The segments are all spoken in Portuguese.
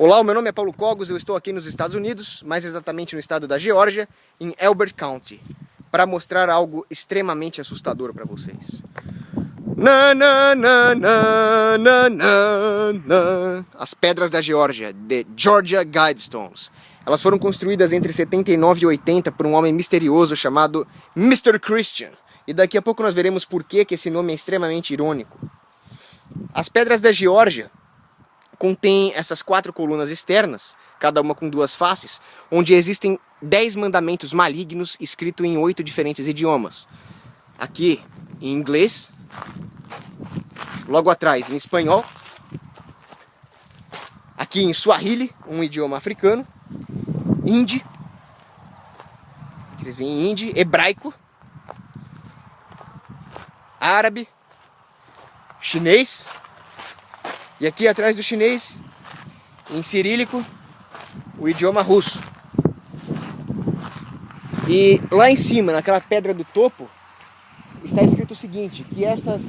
Olá, o meu nome é Paulo Cogos, eu estou aqui nos Estados Unidos, mais exatamente no estado da Geórgia, em Elbert County, para mostrar algo extremamente assustador para vocês. As pedras da Geórgia, The Georgia Guidestones. Elas foram construídas entre 79 e 80 por um homem misterioso chamado Mr. Christian. E daqui a pouco nós veremos por que esse nome é extremamente irônico. As pedras da Geórgia contém essas 4 colunas externas, cada uma com 2 faces, onde existem 10 mandamentos malignos escritos em 8 diferentes idiomas. Aqui em inglês, logo atrás em espanhol, aqui em Swahili, um idioma africano, hindi, vocês veem hindi, hebraico, árabe, chinês. E aqui atrás do chinês, em cirílico, o idioma russo. E lá em cima, naquela pedra do topo, está escrito o seguinte: que essas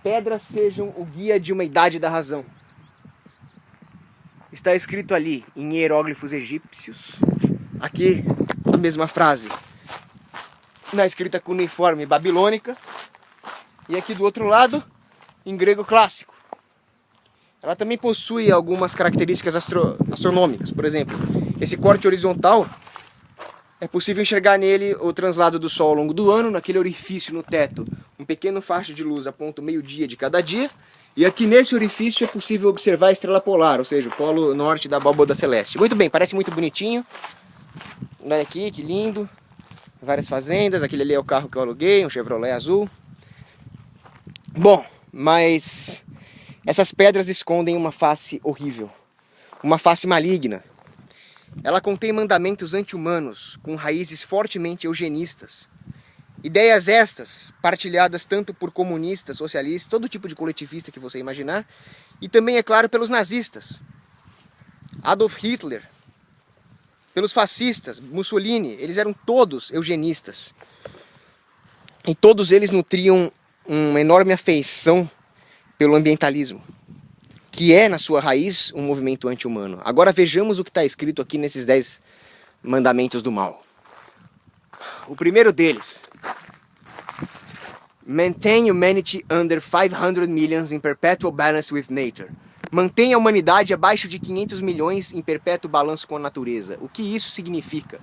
pedras sejam o guia de uma idade da razão. Está escrito ali, em hieróglifos egípcios, aqui a mesma frase, na escrita cuneiforme babilônica, e aqui do outro lado, em grego clássico. Ela também possui algumas características astronômicas. Por exemplo, esse corte horizontal, é possível enxergar nele o translado do Sol ao longo do ano. Naquele orifício no teto, um pequeno faixa de luz aponta o meio-dia de cada dia. E aqui nesse orifício é possível observar a estrela polar, ou seja, o polo norte da abóbada celeste. Muito bem, parece muito bonitinho. Olha aqui, que lindo. Várias fazendas, aquele ali é o carro que eu aluguei, um Chevrolet azul. Bom, mas essas pedras escondem uma face horrível, uma face maligna. Ela contém mandamentos anti-humanos, com raízes fortemente eugenistas. Ideias estas, partilhadas tanto por comunistas, socialistas, todo tipo de coletivista que você imaginar, e também, é claro, pelos nazistas. Adolf Hitler, pelos fascistas, Mussolini, eles eram todos eugenistas. E todos eles nutriam uma enorme afeição pelo ambientalismo, que é, na sua raiz, um movimento anti-humano. Agora vejamos o que está escrito aqui nesses 10 mandamentos do mal. O primeiro deles: Maintain humanity under 500 millions in perpetual balance with nature. Mantenha a humanidade abaixo de 500 milhões em perpétuo balanço com a natureza. O que isso significa?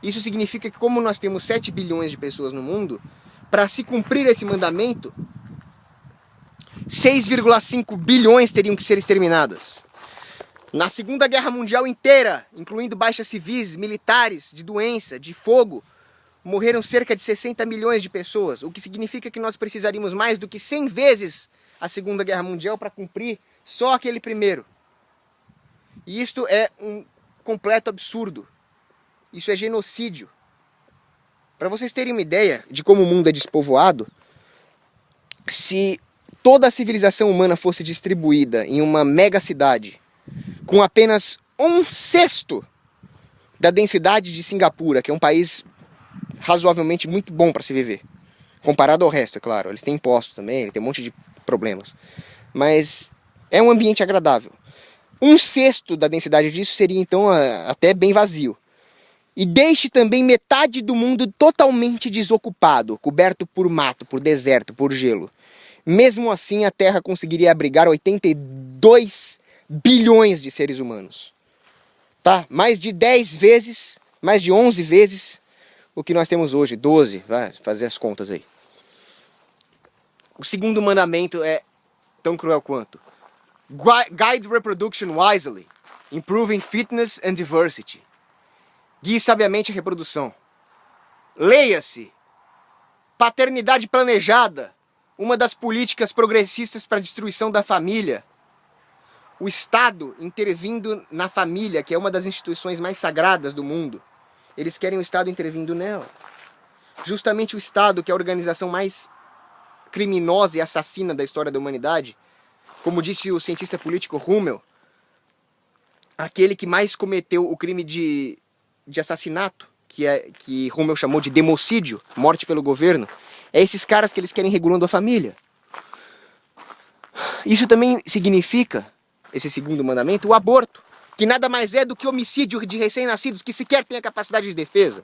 Isso significa que, como nós temos 7 bilhões de pessoas no mundo, para se cumprir esse mandamento, 6,5 bilhões teriam que ser exterminadas. Na Segunda Guerra Mundial inteira, incluindo baixas civis, militares, de doença, de fogo, morreram cerca de 60 milhões de pessoas, o que significa que nós precisaríamos mais do que 100 vezes a Segunda Guerra Mundial para cumprir só aquele primeiro. E isto é um completo absurdo. Isso é genocídio. Para vocês terem uma ideia de como o mundo é despovoado, se toda a civilização humana fosse distribuída em uma mega cidade com apenas 1/6 da densidade de Singapura, que é um país razoavelmente muito bom para se viver, comparado ao resto, é claro. Eles têm impostos também, ele tem um monte de problemas, mas é um ambiente agradável. 1/6 da densidade disso seria então até bem vazio. E deixe também metade do mundo totalmente desocupado, coberto por mato, por deserto, por gelo. Mesmo assim, a Terra conseguiria abrigar 82 bilhões de seres humanos. Tá? Mais de 10 vezes, mais de 11 vezes o que nós temos hoje. 12, vai fazer as contas aí. O segundo mandamento é tão cruel quanto: Guide reproduction wisely, improving fitness and diversity. Guie sabiamente a reprodução. Leia-se: paternidade planejada, uma das políticas progressistas para a destruição da família. O Estado intervindo na família, que é uma das instituições mais sagradas do mundo. Eles querem o Estado intervindo nela. Justamente o Estado, que é a organização mais criminosa e assassina da história da humanidade, como disse o cientista político Hummel, aquele que mais cometeu o crime de assassinato, que Hummel chamou de democídio, morte pelo governo, é esses caras que eles querem regulando a família. Isso também significa, esse segundo mandamento, o aborto. que nada mais é do que homicídio de recém-nascidos que sequer têm a capacidade de defesa.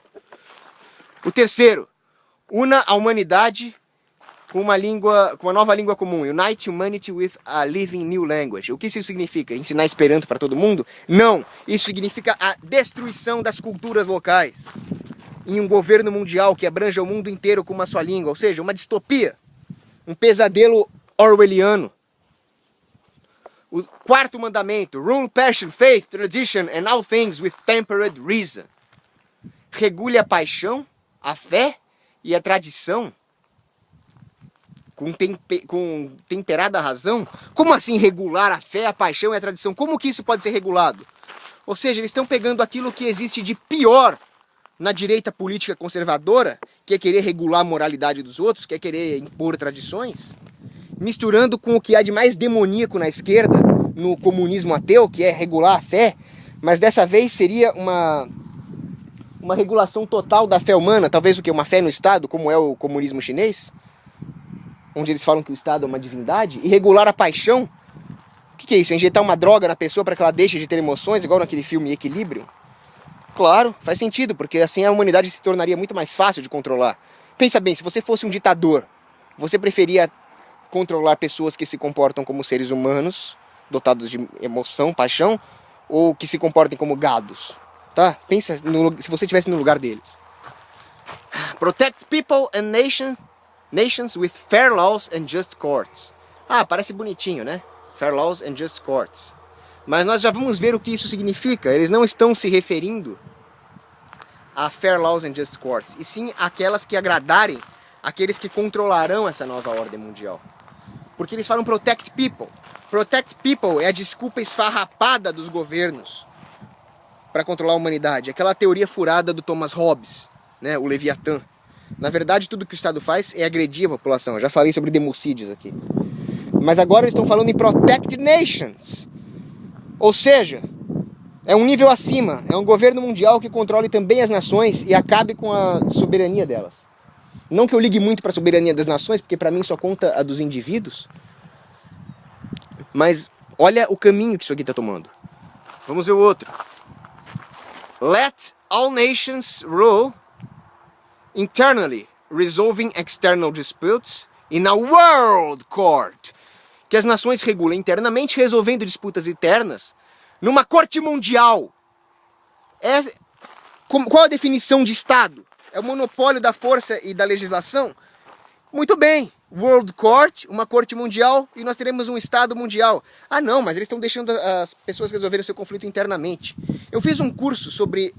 O terceiro, una a humanidade com uma nova língua comum. Unite humanity with a living new language. O que isso significa? Ensinar Esperanto para todo mundo? Não! Isso significa a destruição das culturas locais em um governo mundial que abranja o mundo inteiro com uma só língua. Ou seja, uma distopia. Um pesadelo orwelliano. O quarto mandamento. Rule passion, faith, tradition and all things with temperate reason. Regule a paixão, a fé e a tradição com temperada razão? Como assim regular a fé, a paixão e a tradição? Como que isso pode ser regulado? Ou seja, eles estão pegando aquilo que existe de pior na direita política conservadora, que é querer regular a moralidade dos outros, que é querer impor tradições, misturando com o que há de mais demoníaco na esquerda, no comunismo ateu, que é regular a fé, mas dessa vez seria uma regulação total da fé humana, talvez o que? Uma fé no Estado, como é o comunismo chinês, onde eles falam que o Estado é uma divindade, e regular a paixão. O que é isso? É injetar uma droga na pessoa para que ela deixe de ter emoções, igual naquele filme Equilíbrio? Claro, faz sentido, porque assim a humanidade se tornaria muito mais fácil de controlar. Pensa bem, se você fosse um ditador, você preferia controlar pessoas que se comportam como seres humanos, dotados de emoção, paixão, ou que se comportem como gados? Tá? Pensa se você estivesse no lugar deles. Protect people and nations with fair laws and just courts. Ah, parece bonitinho, né? Fair laws and just courts. Mas nós já vamos ver o que isso significa. Eles não estão se referindo a fair laws and just courts, e sim aquelas que agradarem aqueles que controlarão essa nova ordem mundial. Porque eles falam protect people. Protect people é a desculpa esfarrapada dos governos para controlar a humanidade. Aquela teoria furada do Thomas Hobbes, né, o Leviatã. Na verdade, tudo que o Estado faz é agredir a população. Eu já falei sobre democídios aqui. Mas agora eles estão falando em protect nations. Ou seja, é um nível acima. É um governo mundial que controle também as nações e acabe com a soberania delas. Não que eu ligue muito para a soberania das nações, porque para mim só conta a dos indivíduos. Mas olha o caminho que isso aqui está tomando. Vamos ver o outro. Let all nations rule internally, resolving external disputes in a world court. Que as nações regulem internamente, resolvendo disputas internas numa corte mundial. Qual a definição de Estado? É o monopólio da força e da legislação? Muito bem, World Court, uma corte mundial, e nós teremos um Estado mundial. Ah não, mas eles estão deixando as pessoas resolverem o seu conflito internamente. Eu fiz um curso sobre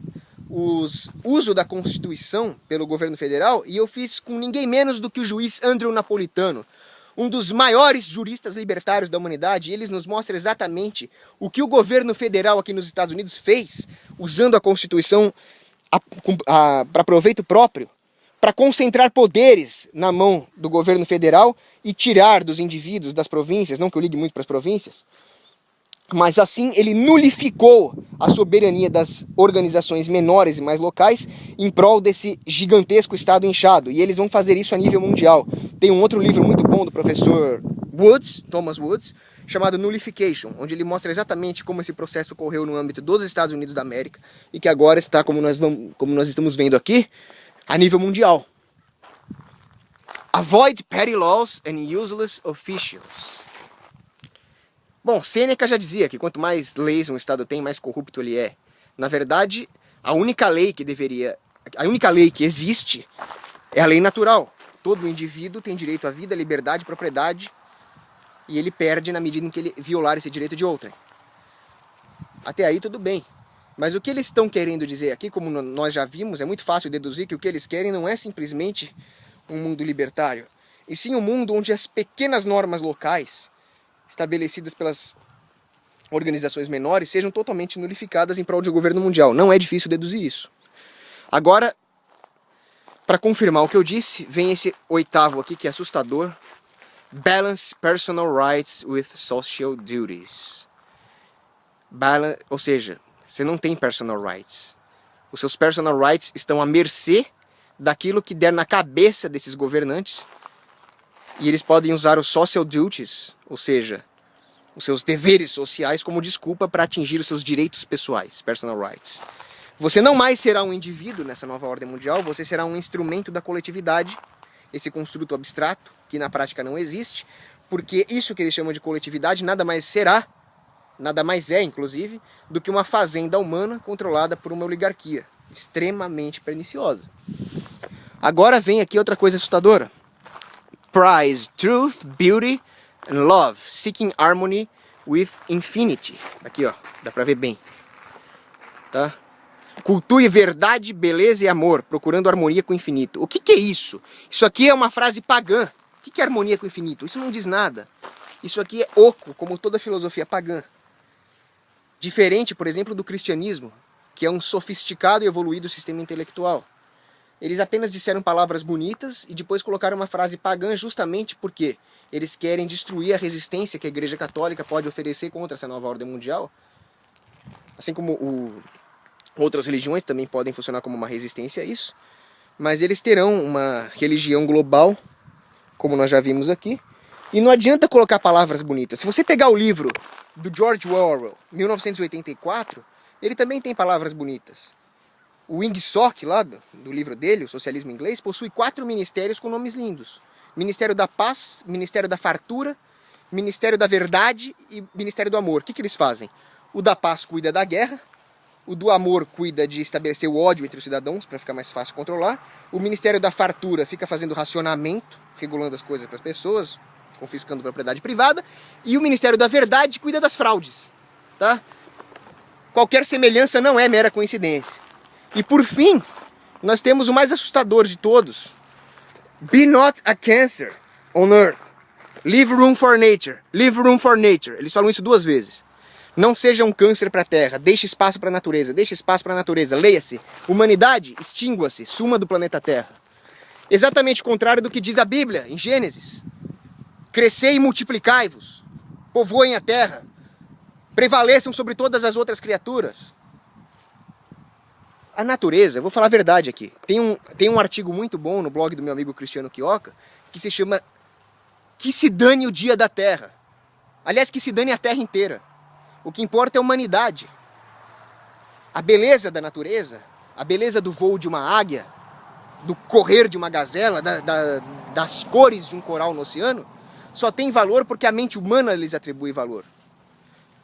o uso da Constituição pelo governo federal, e eu fiz com ninguém menos do que o juiz Andrew Napolitano, um dos maiores juristas libertários da humanidade, e eles nos mostram exatamente o que o governo federal aqui nos Estados Unidos fez, usando a Constituição para proveito próprio, para concentrar poderes na mão do governo federal e tirar dos indivíduos, das províncias, não que eu ligue muito para as províncias, mas assim ele nulificou a soberania das organizações menores e mais locais em prol desse gigantesco Estado inchado. E eles vão fazer isso a nível mundial. Tem um outro livro muito bom do professor Woods, Thomas Woods, chamado Nullification, onde ele mostra exatamente como esse processo ocorreu no âmbito dos Estados Unidos da América e que agora está, como nós estamos vendo aqui, a nível mundial. Avoid petty laws and useless officials. Bom, Sêneca já dizia que quanto mais leis um Estado tem, mais corrupto ele é. Na verdade, a única lei que existe é a lei natural. Todo indivíduo tem direito à vida, liberdade, propriedade, e ele perde na medida em que ele violar esse direito de outrem. Até aí tudo bem. Mas o que eles estão querendo dizer aqui, como nós já vimos, é muito fácil deduzir que o que eles querem não é simplesmente um mundo libertário, e sim um mundo onde as pequenas normas locais estabelecidas pelas organizações menores sejam totalmente nulificadas em prol de um governo mundial. Não é difícil deduzir isso. Agora, para confirmar o que eu disse, vem esse oitavo aqui que é assustador. Balance personal rights with social duties. Ou seja, você não tem personal rights. Os seus personal rights estão à mercê daquilo que der na cabeça desses governantes. E eles podem usar os social duties, ou seja, os seus deveres sociais como desculpa para atingir os seus direitos pessoais, personal rights. Você não mais será um indivíduo nessa nova ordem mundial, você será um instrumento da coletividade, esse construto abstrato, que na prática não existe, porque isso que eles chamam de coletividade nada mais será, nada mais é, inclusive, do que uma fazenda humana controlada por uma oligarquia extremamente perniciosa. Agora vem aqui outra coisa assustadora. Prize truth, beauty and love, seeking harmony with infinity. Aqui, ó, dá pra ver bem. Tá? Cultue verdade, beleza e amor, procurando harmonia com o infinito. O que que é isso? Isso aqui é uma frase pagã. O que que é harmonia com o infinito? Isso não diz nada. Isso aqui é oco, como toda filosofia pagã. Diferente, por exemplo, do cristianismo, que é um sofisticado e evoluído sistema intelectual. Eles apenas disseram palavras bonitas e depois colocaram uma frase pagã justamente porque eles querem destruir a resistência que a Igreja Católica pode oferecer contra essa nova ordem mundial. Assim como outras religiões também podem funcionar como uma resistência a isso. Mas eles terão uma religião global, como nós já vimos aqui. E não adianta colocar palavras bonitas. Se você pegar o livro do George Orwell, 1984, ele também tem palavras bonitas. O Ingsoc, lá do livro dele, O Socialismo Inglês, possui 4 ministérios com nomes lindos. Ministério da Paz, Ministério da Fartura, Ministério da Verdade e Ministério do Amor. O que eles fazem? O da Paz cuida da guerra, o do Amor cuida de estabelecer o ódio entre os cidadãos, para ficar mais fácil controlar. O Ministério da Fartura fica fazendo racionamento, regulando as coisas para as pessoas, confiscando propriedade privada. E o Ministério da Verdade cuida das fraudes. Tá? Qualquer semelhança não é mera coincidência. E por fim, nós temos o mais assustador de todos. Be not a cancer on earth. Leave room for nature. Leave room for nature. Eles falam isso 2 vezes. Não seja um câncer para a terra. Deixe espaço para a natureza. Deixe espaço para a natureza. Leia-se. Humanidade, extingua-se. Suma do planeta Terra. Exatamente o contrário do que diz a Bíblia, em Gênesis. Crescei e multiplicai-vos. Povoem a terra. Prevaleçam sobre todas as outras criaturas. A natureza, eu vou falar a verdade aqui, tem um artigo muito bom no blog do meu amigo Cristiano Quioca, que se chama Que se dane o dia da Terra. Aliás, que se dane a Terra inteira. O que importa é a humanidade. A beleza da natureza, a beleza do voo de uma águia, do correr de uma gazela, das cores de um coral no oceano, só tem valor porque a mente humana lhes atribui valor.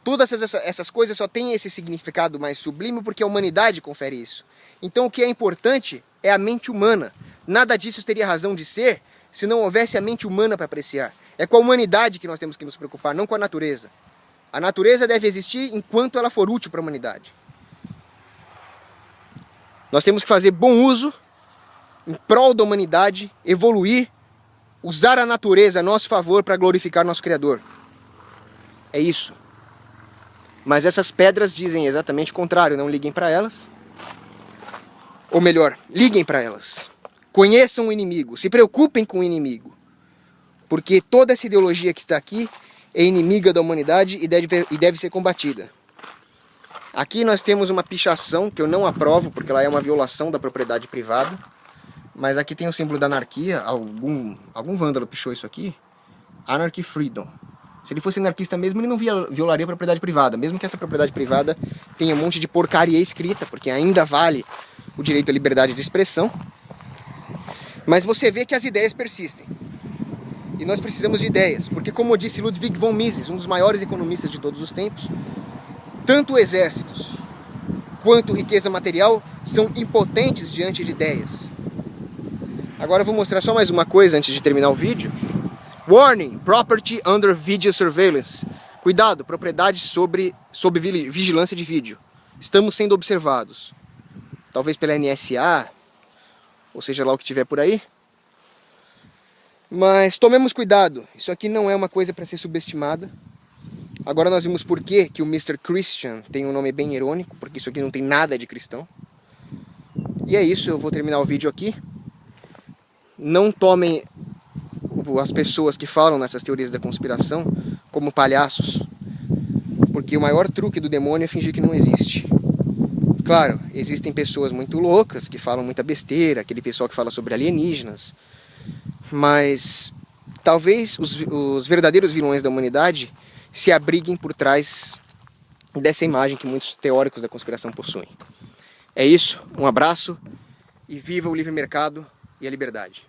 Todas essas coisas só têm esse significado mais sublime porque a humanidade confere isso. Então o que é importante é a mente humana. Nada disso teria razão de ser se não houvesse a mente humana para apreciar. É com a humanidade que nós temos que nos preocupar, não com a natureza. A natureza deve existir enquanto ela for útil para a humanidade. Nós temos que fazer bom uso em prol da humanidade, evoluir, usar a natureza a nosso favor para glorificar nosso Criador. É isso. Mas essas pedras dizem exatamente o contrário, não liguem para elas. Ou melhor, liguem para elas. Conheçam o inimigo, se preocupem com o inimigo. Porque toda essa ideologia que está aqui é inimiga da humanidade e deve ser combatida. Aqui nós temos uma pichação que eu não aprovo, porque ela é uma violação da propriedade privada. Mas aqui tem o símbolo da anarquia, algum vândalo pichou isso aqui. Anarchy Freedom. Se ele fosse anarquista mesmo, ele não violaria a propriedade privada. Mesmo que essa propriedade privada tenha um monte de porcaria escrita, porque ainda vale o direito à liberdade de expressão. Mas você vê que as ideias persistem. E nós precisamos de ideias. Porque, como disse Ludwig von Mises, um dos maiores economistas de todos os tempos, tanto exércitos quanto riqueza material são impotentes diante de ideias. Agora eu vou mostrar só mais uma coisa antes de terminar o vídeo. Warning, property under video surveillance. Cuidado, propriedade sob vigilância de vídeo. Estamos sendo observados. Talvez pela NSA, ou seja lá o que tiver por aí. Mas tomemos cuidado, isso aqui não é uma coisa para ser subestimada. Agora nós vimos por que o Mr. Christian tem um nome bem irônico, porque isso aqui não tem nada de cristão. E é isso, eu vou terminar o vídeo aqui. Não tomem as pessoas que falam nessas teorias da conspiração como palhaços, porque o maior truque do demônio é fingir que não existe. Claro, existem pessoas muito loucas que falam muita besteira, aquele pessoal que fala sobre alienígenas, mas talvez os verdadeiros vilões da humanidade se abriguem por trás dessa imagem que muitos teóricos da conspiração possuem. É isso, um abraço e viva o livre mercado e a liberdade.